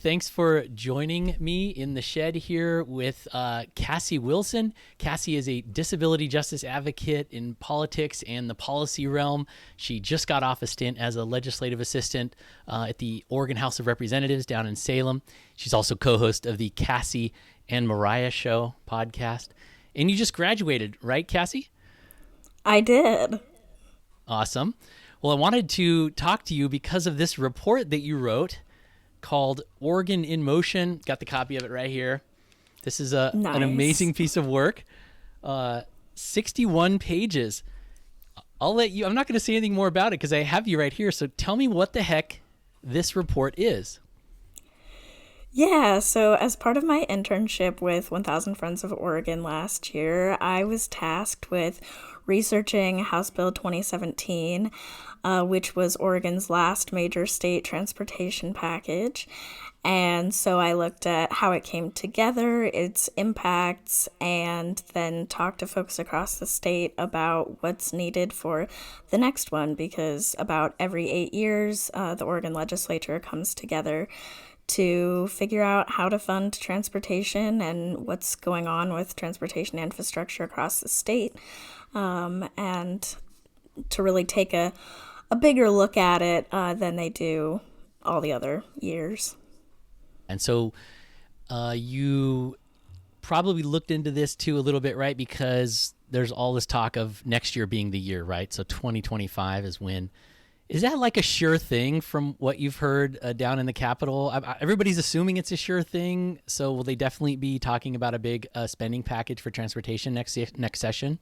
Thanks for joining me in the shed here with Cassie Wilson. Cassie is a disability justice advocate in politics and the policy realm. She just got off a stint as a legislative assistant at the Oregon House of Representatives down in Salem. She's also co-host of the Cassie and Mariah Show podcast. And you just graduated, right, Cassie? I did. Awesome. Well, I wanted to talk to you because of this report that you wrote called Oregon in Motion. Got the copy of it right here. This is an amazing piece of work. 61 pages. I'm not going to say anything more about it because I have you right here. So tell me what the heck this report is. Yeah, so as part of my internship with 1000 Friends of Oregon last year, I was tasked with researching House Bill 2017, which was Oregon's last major state transportation package. And so I looked at how it came together, its impacts, and then talked to folks across the state about what's needed for the next one, because about every 8 years, the Oregon Legislature comes together to figure out how to fund transportation and what's going on with transportation infrastructure across the state, and to really take a bigger look at it than they do all the other years. And so you probably looked into this too a little bit, right? Because there's all this talk of next year being the year, right? So 2025 is when. Is that like a sure thing from what you've heard down in the Capitol? Everybody's assuming it's a sure thing. So will they definitely be talking about a big spending package for transportation next session?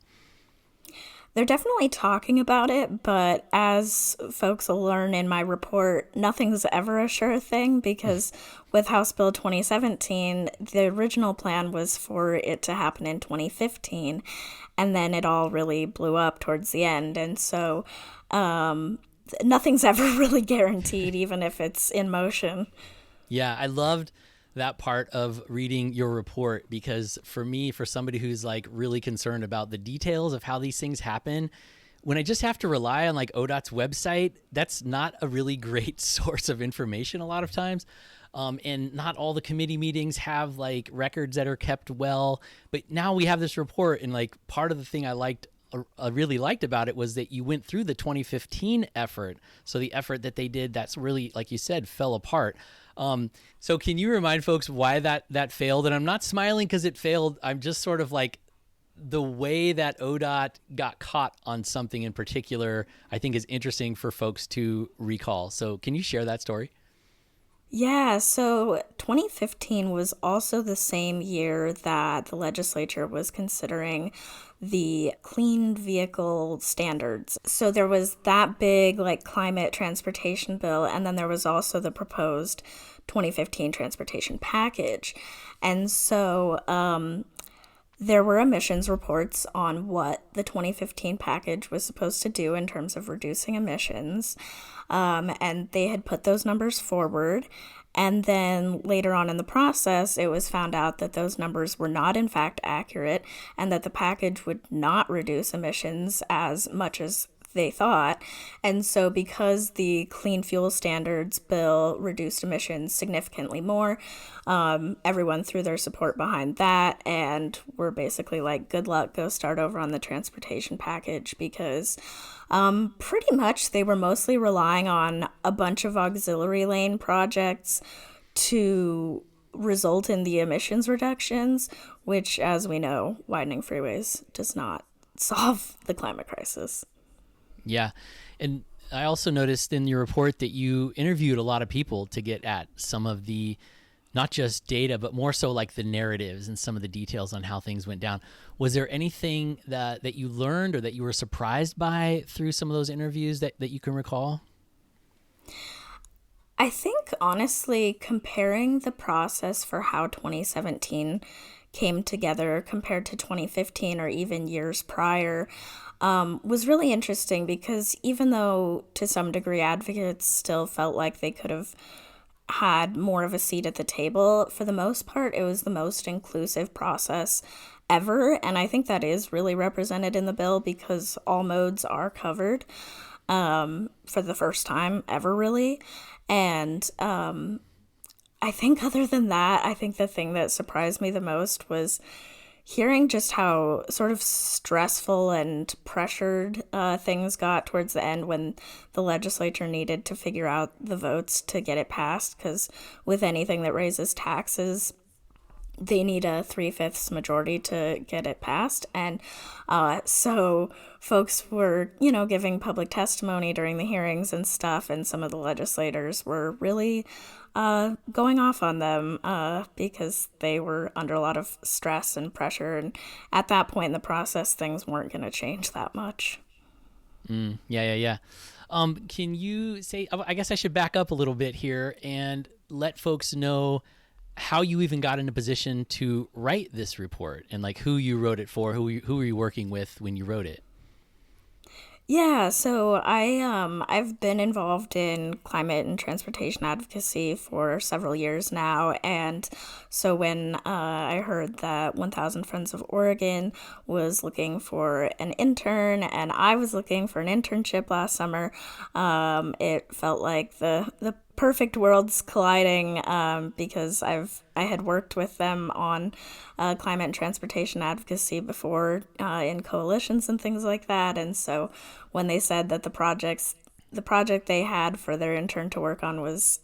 They're definitely talking about it, but as folks will learn in my report, nothing's ever a sure thing, because with House Bill 2017, the original plan was for it to happen in 2015, and then it all really blew up towards the end. And so nothing's ever really guaranteed, even if it's in motion. Yeah, I loved that part of reading your report, because for me, for somebody who's like really concerned about the details of how these things happen, when I just have to rely on like ODOT's website, that's not a really great source of information a lot of times. And not all the committee meetings have like records that are kept well. But now we have this report, and like part of the thing I really liked about it was that you went through the 2015 effort. So the effort that they did, that's really, like you said, fell apart. So can you remind folks why that failed? And I'm not smiling because it failed. I'm just sort of like, the way that ODOT got caught on something in particular, I think is interesting for folks to recall. So can you share that story? Yeah, so 2015 was also the same year that the legislature was considering the clean vehicle standards. So there was that big like climate transportation bill, and then there was also the proposed 2015 transportation package. And so there were emissions reports on what the 2015 package was supposed to do in terms of reducing emissions. And they had put those numbers forward. And then later on in the process, it was found out that those numbers were not in fact accurate, and that the package would not reduce emissions as much as they thought. And so because the Clean Fuel Standards bill reduced emissions significantly more, everyone threw their support behind that, and we're basically like, good luck, go start over on the transportation package, because pretty much they were mostly relying on a bunch of auxiliary lane projects to result in the emissions reductions, which, as we know, widening freeways does not solve the climate crisis. Yeah. And I also noticed in your report that you interviewed a lot of people to get at some of the, not just data, but more so like the narratives and some of the details on how things went down. Was there anything that you learned or that you were surprised by through some of those interviews that you can recall? I think, honestly, comparing the process for how 2017 came together compared to 2015 or even years prior was really interesting, because even though to some degree advocates still felt like they could have had more of a seat at the table, for the most part, it was the most inclusive process ever. And I think that is really represented in the bill, because all modes are covered for the first time ever, really. And I think other than that, I think the thing that surprised me the most was hearing just how sort of stressful and pressured things got towards the end when the legislature needed to figure out the votes to get it passed. Because with anything that raises taxes, they need a 3/5 majority to get it passed. And so folks were, giving public testimony during the hearings and stuff, and some of the legislators were really going off on them because they were under a lot of stress and pressure. And at that point in the process, things weren't going to change that much. Yeah. Can you say, I guess I should back up a little bit here and let folks know how you even got in a position to write this report and like who you wrote it for, who were you working with when you wrote it? Yeah, so I've been involved in climate and transportation advocacy for several years now, and so when I heard that 1000 Friends of Oregon was looking for an intern, and I was looking for an internship last summer, it felt like the perfect worlds colliding because I had worked with them on climate and transportation advocacy before in coalitions and things like that. And so when they said that the project they had for their intern to work on was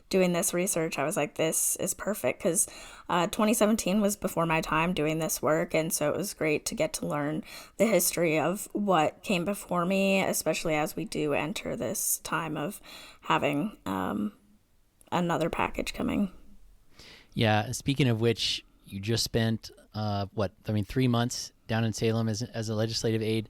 doing this research, I was like, this is perfect, because 2017 was before my time doing this work, and so it was great to get to learn the history of what came before me, especially as we do enter this time of having another package coming. Yeah. Speaking of which, you just spent 3 months down in Salem as a legislative aide.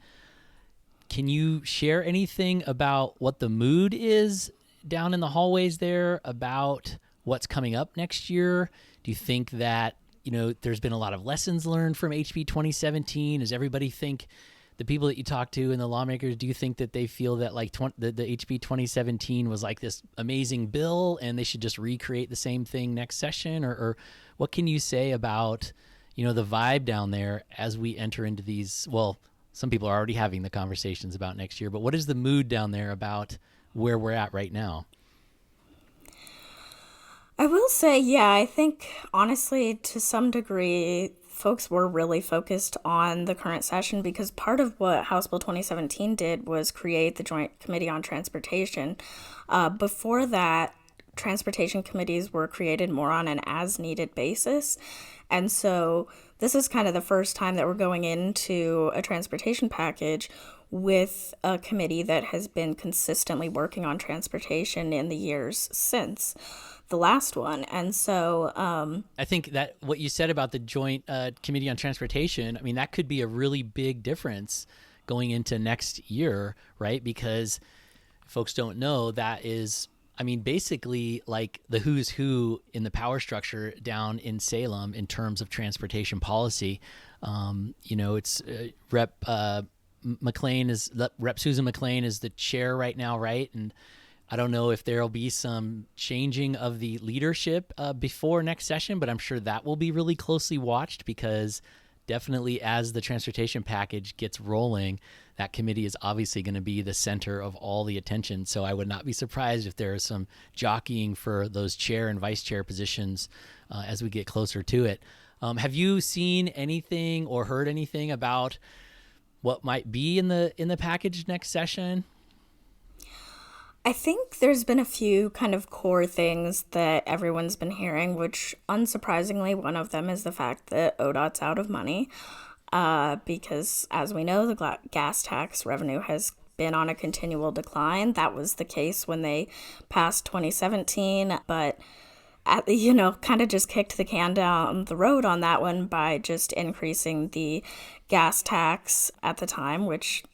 Can you share anything about what the mood is down in the hallways there, about what's coming up next year? Do you think that, there's been a lot of lessons learned from HB 2017? Does everybody think, the people that you talk to and the lawmakers, do you think that they feel that like the HB 2017 was like this amazing bill and they should just recreate the same thing next session? Or what can you say about, the vibe down there as we enter into these, well, some people are already having the conversations about next year, but what is the mood down there about where we're at right now? I will say, yeah, I think honestly, to some degree, folks were really focused on the current session because part of what House Bill 2017 did was create the Joint Committee on Transportation. Before that, transportation committees were created more on an as-needed basis. And so this is kind of the first time that we're going into a transportation package with a committee that has been consistently working on transportation in the years since the last one. And so I think that what you said about the Joint Committee on Transportation, I mean, that could be a really big difference going into next year, right? Because folks don't know, that is, I mean, basically like the who's who in the power structure down in Salem in terms of transportation policy. It's Rep Susan McLean is the chair right now, right? And I don't know if there'll be some changing of the leadership before next session, but I'm sure that will be really closely watched, because definitely as the transportation package gets rolling, that committee is obviously going to be the center of all the attention. So I would not be surprised if there is some jockeying for those chair and vice chair positions as we get closer to it. Have you seen anything or heard anything about what might be in the package next session? I think there's been a few kind of core things that everyone's been hearing, which unsurprisingly, one of them is the fact that ODOT's out of money. Because as we know, the gas tax revenue has been on a continual decline. That was the case when they passed 2017, but kind of just kicked the can down the road on that one by just increasing the gas tax at the time, which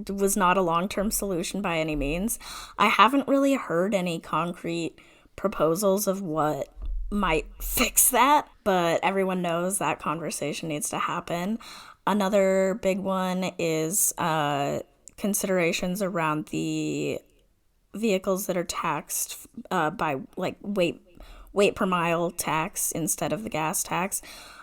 was not a long-term solution by any means. I haven't really heard any concrete proposals of what might fix that, but everyone knows that conversation needs to happen. Another big one is considerations around the vehicles that are taxed by like weight per mile tax instead of the gas tax.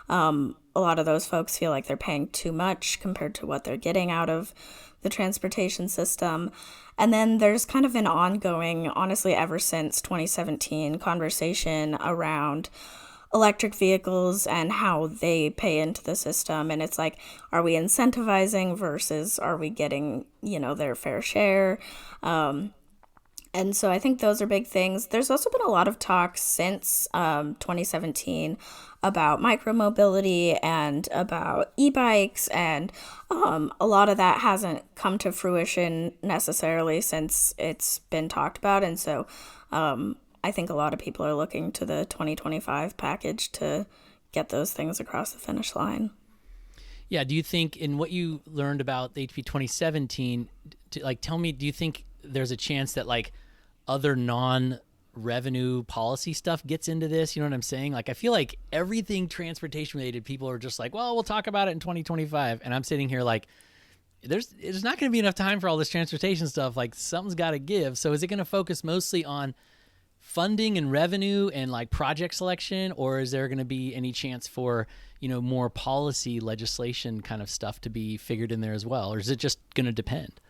A a lot of those folks feel like they're paying too much compared to what they're getting out of the transportation system. And then there's kind of an ongoing, honestly, ever since 2017, conversation around electric vehicles and how they pay into the system. And it's like, are we incentivizing versus are we getting, their fair share? And so I think those are big things. There's also been a lot of talk since 2017 about micromobility and about e-bikes, and a lot of that hasn't come to fruition necessarily since it's been talked about. And so I think a lot of people are looking to the 2025 package to get those things across the finish line. Yeah. Do you think, in what you learned about HB 2017, tell me, do you think there's a chance that other non-revenue policy stuff gets into this? You know what I'm saying? I feel like everything transportation related, people are just well, we'll talk about it in 2025. And I'm sitting here there's not going to be enough time for all this transportation stuff. Something's got to give. So is it going to focus mostly on funding and revenue and project selection, or is there going to be any chance for, more policy legislation kind of stuff to be figured in there as well? Or is it just going to depend?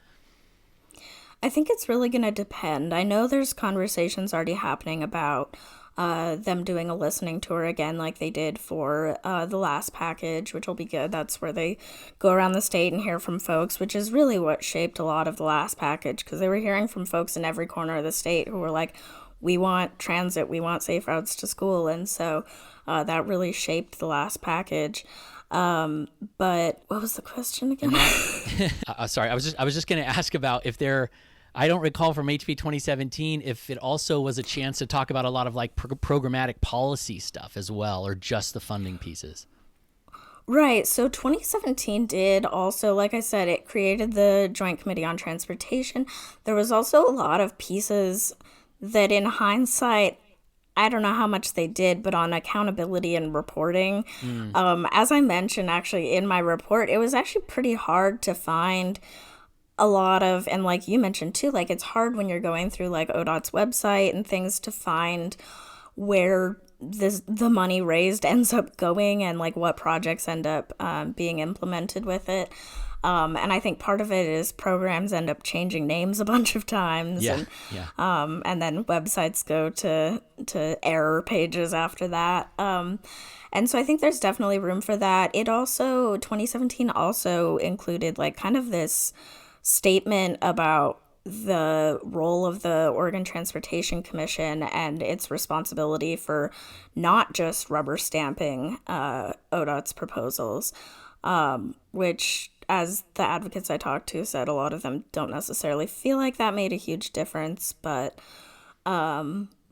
I think it's really going to depend. I know there's conversations already happening about them doing a listening tour again like they did for the last package, which will be good. That's where they go around the state and hear from folks, which is really what shaped a lot of the last package, because they were hearing from folks in every corner of the state who were like, we want transit, we want safe routes to school. And so that really shaped the last package. But what was the question again? Sorry, I was just going to ask about if I don't recall from HB 2017 if it also was a chance to talk about a lot of programmatic policy stuff as well, or just the funding pieces. Right. So 2017 did also, like I said, it created the Joint Committee on Transportation. There was also a lot of pieces that in hindsight, I don't know how much they did, but on accountability and reporting, as I mentioned, actually, in my report, it was actually pretty hard to find a lot of, and like you mentioned too, it's hard when you're going through ODOT's website and things to find where the money raised ends up going and what projects end up being implemented with it. And I think part of it is programs end up changing names a bunch of times. And then websites go to error pages after that. And so I think there's definitely room for that. 2017 also included kind of this statement about the role of the Oregon Transportation Commission and its responsibility for not just rubber stamping ODOT's proposals, which, as the advocates I talked to said, a lot of them don't necessarily feel like that made a huge difference, but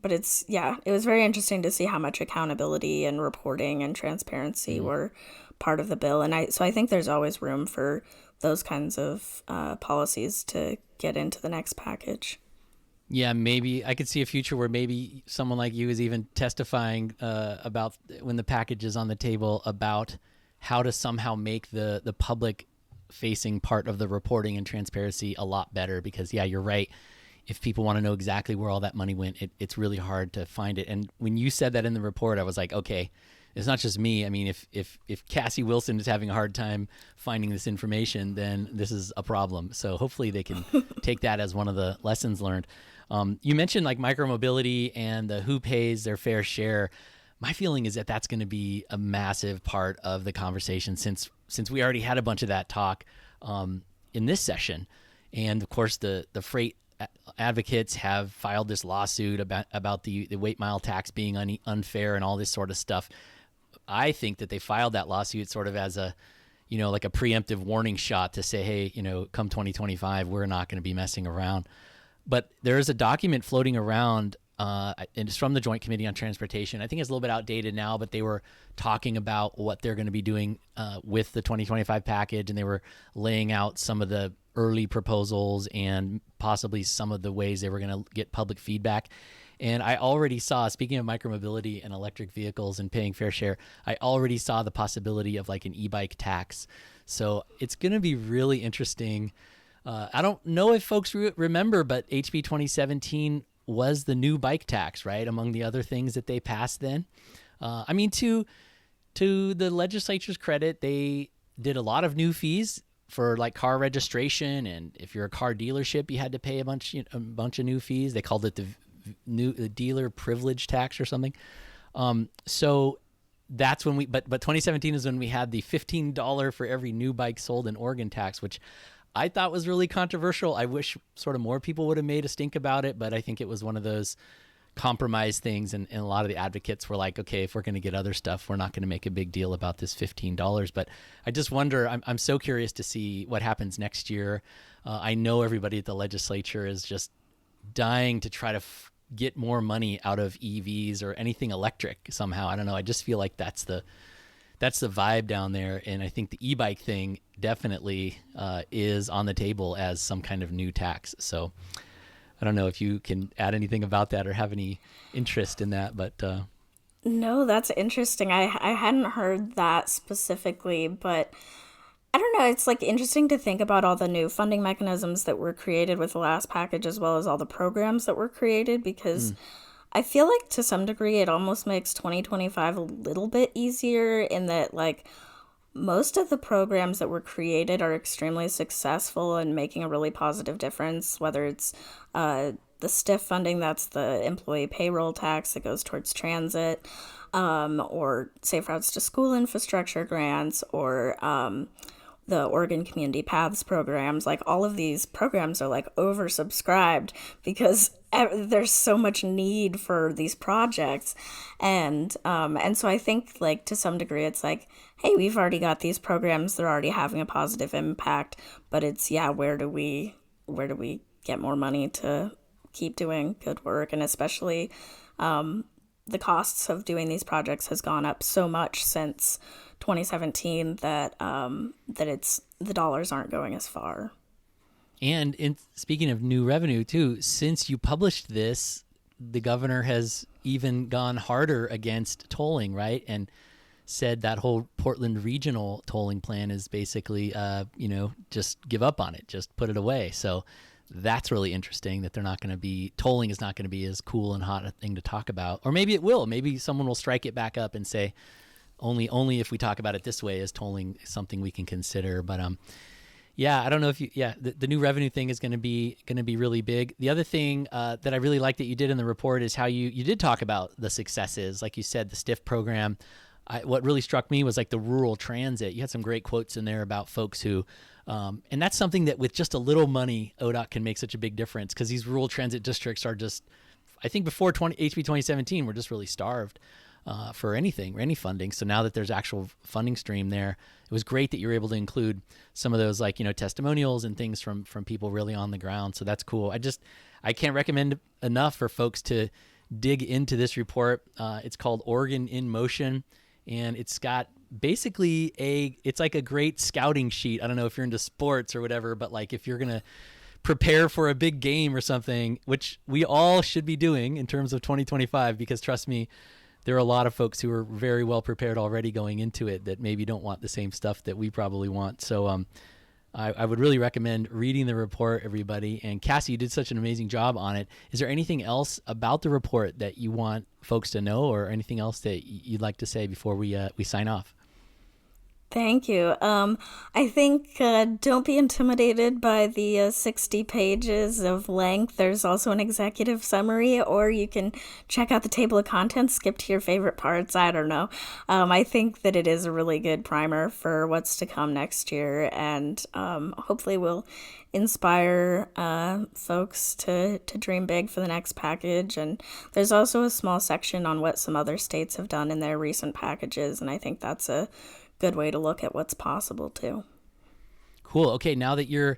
it's, it was very interesting to see how much accountability and reporting and transparency were part of the bill. And I think there's always room for those kinds of policies to get into the next package. Yeah, maybe I could see a future where maybe someone like you is even testifying about, when the package is on the table, about how to somehow make the public facing part of the reporting and transparency a lot better. Because you're right. If people want to know exactly where all that money went, it's really hard to find it. And when you said that in the report, I was like, okay, it's not just me. I mean, if Cassie Wilson is having a hard time finding this information, then this is a problem. So hopefully they can take that as one of the lessons learned. You mentioned micromobility and who pays their fair share. My feeling is that that's going to be a massive part of the conversation since we already had a bunch of that talk in this session. And of course, the freight advocates have filed this lawsuit about the weight mile tax being unfair and all this sort of stuff. I think that they filed that lawsuit sort of as a preemptive warning shot to say, hey, come 2025, we're not going to be messing around. But there is a document floating around, and it's from the Joint Committee on Transportation. I think it's a little bit outdated now, but they were talking about what they're going to be doing with the 2025 package, and they were laying out some of the early proposals and possibly some of the ways they were going to get public feedback. And I already saw, speaking of micromobility and electric vehicles and paying fair share, I already saw the possibility of an e-bike tax. So it's going to be really interesting. I don't know if folks remember, but HB 2017 was the new bike tax, right? Among the other things that they passed then. to the legislature's credit, they did a lot of new fees for like car registration, and if you're a car dealership, you had to pay a bunch of new fees. They called it the dealer privilege tax or something. So that's when but 2017 is when we had the $15 for every new bike sold in Oregon tax, which I thought was really controversial. I wish sort of more people would have made a stink about it, but I think it was one of those compromise things, and a lot of the advocates were like, okay, if we're going to get other stuff, we're not going to make a big deal about this $15. But I just wonder, I'm so curious to see what happens next year. I know everybody at the legislature is just dying to try to get more money out of EVs or anything electric somehow. I don't know. I just feel like that's the vibe down there. And I think the e-bike thing definitely is on the table as some kind of new tax. So I don't know if you can add anything about that or have any interest in that, but No, that's interesting. I hadn't heard that specifically, but I don't know. It's like interesting to think about all the new funding mechanisms that were created with the last package, as well as all the programs that were created, because I feel like to some degree it almost makes 2025 a little bit easier in that, like, most of the programs that were created are extremely successful and making a really positive difference, whether it's the STIF funding, that's the employee payroll tax that goes towards transit, or Safe Routes to School infrastructure grants, or the Oregon Community Paths programs. Like, all of these programs are like oversubscribed because there's so much need for these projects, and so I think, like, to some degree it's like, hey, we've already got these programs, they're already having a positive impact, but it's, yeah, where do we get more money to keep doing good work? And especially the costs of doing these projects has gone up so much since 2017 that it's, the dollars aren't going as far. And speaking of new revenue too, since you published this, the governor has even gone harder against tolling, right? And said that whole Portland regional tolling plan is basically, just give up on it, just put it away. So that's really interesting that tolling is not going to be as cool and hot a thing to talk about. Or maybe it will. Maybe someone will strike it back up and say, only if we talk about it this way is tolling something we can consider. But yeah, I don't know if the new revenue thing is going to be really big. The other thing that I really like that you did in the report is how you did talk about the successes. Like you said, the STIF program. What really struck me was like the rural transit. You had some great quotes in there about folks who, and that's something that with just a little money, ODOT can make such a big difference, because these rural transit districts are just, I think before HB 2017, we're just really starved for any funding. So now that there's actual funding stream there, it was great that you were able to include some of those, like, testimonials and things from people really on the ground. So that's cool. I can't recommend enough for folks to dig into this report. It's called Oregon in Motion. And it's got basically it's like a great scouting sheet. I don't know if you're into sports or whatever, but like if you're going to prepare for a big game or something, which we all should be doing in terms of 2025, because trust me, there are a lot of folks who are very well prepared already going into it that maybe don't want the same stuff that we probably want. So I would really recommend reading the report, everybody. And Cassie, you did such an amazing job on it. Is there anything else about the report that you want folks to know, or anything else that you'd like to say before we sign off? Thank you. I think don't be intimidated by the 60 pages of length. There's also an executive summary, or you can check out the table of contents, skip to your favorite parts. I don't know. I think that it is a really good primer for what's to come next year, and hopefully will inspire folks to dream big for the next package. And there's also a small section on what some other states have done in their recent packages, and I think that's a good way to look at what's possible too. Cool. Okay, now that you're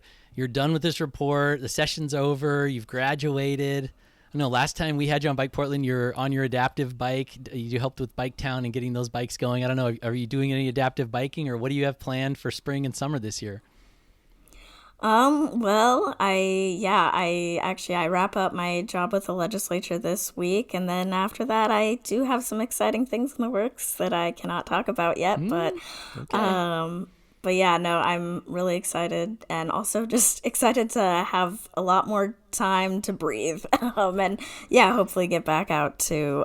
done with this report, the session's over, you've graduated. I know last time we had you on Bike Portland, you're on your adaptive bike. You helped with Bike Town and getting those bikes going. I don't know, are you doing any adaptive biking, or what do you have planned for spring and summer this year? Well, I wrap up my job with the legislature this week, and then after that, I do have some exciting things in the works that I cannot talk about yet, but, okay. But yeah, no, I'm really excited and also just excited to have a lot more time to breathe. And yeah, hopefully get back out to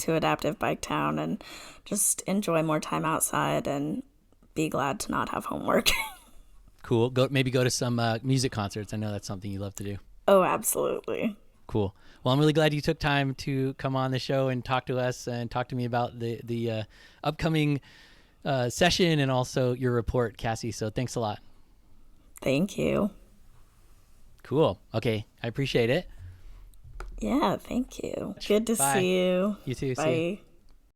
Adaptive Bike Town and just enjoy more time outside and be glad to not have homework. Cool. Maybe go to some music concerts. I know that's something you love to do. Oh, absolutely. Cool. Well, I'm really glad you took time to come on the show and talk to us and talk to me about the upcoming session and also your report, Cassie. So thanks a lot. Thank you. Cool. Okay. I appreciate it. Yeah, thank you. Good to Bye. see you. You too. See you. Bye.